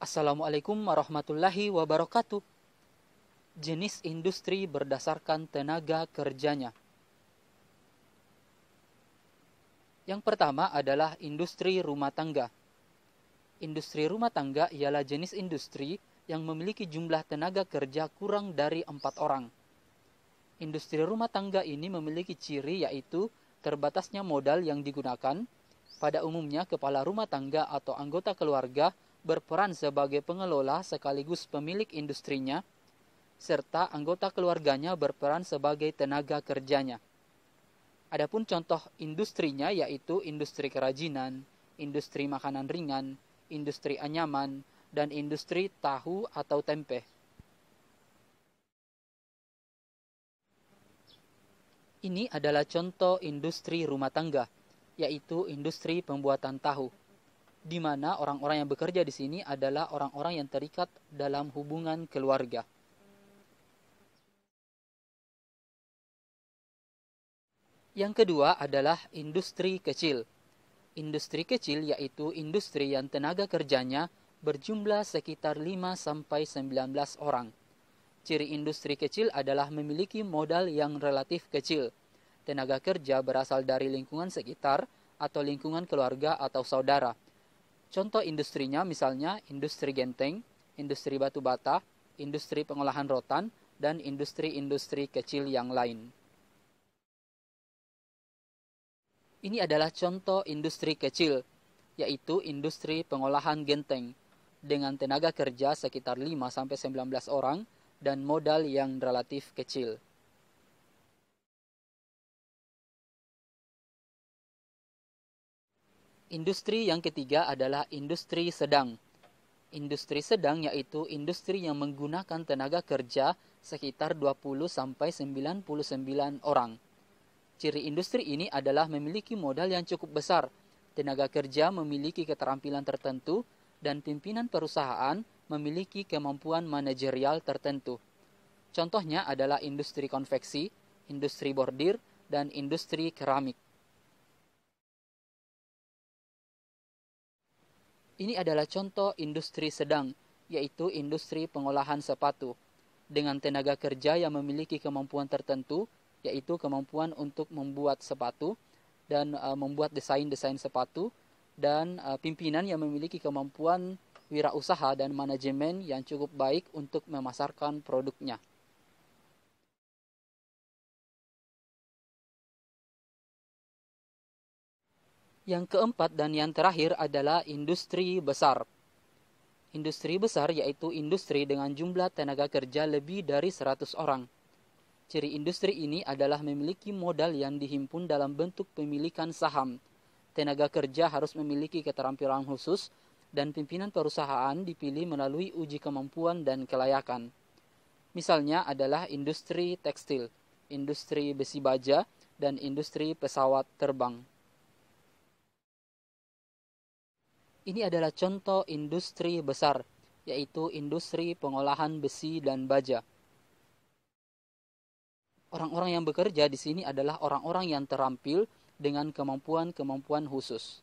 Assalamualaikum warahmatullahi wabarakatuh. Jenis industri berdasarkan tenaga kerjanya. Yang pertama adalah industri rumah tangga. Industri rumah tangga ialah jenis industri yang memiliki jumlah tenaga kerja kurang dari 4 orang. Industri rumah tangga ini memiliki ciri yaitu terbatasnya modal yang digunakan. Pada umumnya, kepala rumah tangga atau anggota keluarga berperan sebagai pengelola sekaligus pemilik industrinya, serta anggota keluarganya berperan sebagai tenaga kerjanya. Adapun contoh industrinya yaitu industri kerajinan, industri makanan ringan, industri anyaman, dan industri tahu atau tempe. Ini adalah contoh industri rumah tangga, yaitu industri pembuatan tahu, di mana orang-orang yang bekerja di sini adalah orang-orang yang terikat dalam hubungan keluarga. Yang kedua adalah industri kecil. Industri kecil yaitu industri yang tenaga kerjanya berjumlah sekitar 5-19 orang. Ciri industri kecil adalah memiliki modal yang relatif kecil. Tenaga kerja berasal dari lingkungan sekitar atau lingkungan keluarga atau saudara. Contoh industrinya misalnya industri genteng, industri batu bata, industri pengolahan rotan, dan industri-industri kecil yang lain. Ini adalah contoh industri kecil, yaitu industri pengolahan genteng, dengan tenaga kerja sekitar 5-19 orang dan modal yang relatif kecil. Industri yang ketiga adalah industri sedang. Industri sedang yaitu industri yang menggunakan tenaga kerja sekitar 20-99 orang. Ciri industri ini adalah memiliki modal yang cukup besar, tenaga kerja memiliki keterampilan tertentu, dan pimpinan perusahaan memiliki kemampuan manajerial tertentu. Contohnya adalah industri konveksi, industri bordir, dan industri keramik. Ini adalah contoh industri sedang, yaitu industri pengolahan sepatu, dengan tenaga kerja yang memiliki kemampuan tertentu, yaitu kemampuan untuk membuat sepatu dan membuat desain-desain sepatu, dan pimpinan yang memiliki kemampuan wirausaha dan manajemen yang cukup baik untuk memasarkan produknya. Yang keempat dan yang terakhir adalah industri besar. Industri besar yaitu industri dengan jumlah tenaga kerja lebih dari 100 orang. Ciri industri ini adalah memiliki modal yang dihimpun dalam bentuk pemilikan saham. Tenaga kerja harus memiliki keterampilan khusus dan pimpinan perusahaan dipilih melalui uji kemampuan dan kelayakan. Misalnya adalah industri tekstil, industri besi baja, dan industri pesawat terbang. Ini adalah contoh industri besar, yaitu industri pengolahan besi dan baja. Orang-orang yang bekerja di sini adalah orang-orang yang terampil dengan kemampuan-kemampuan khusus.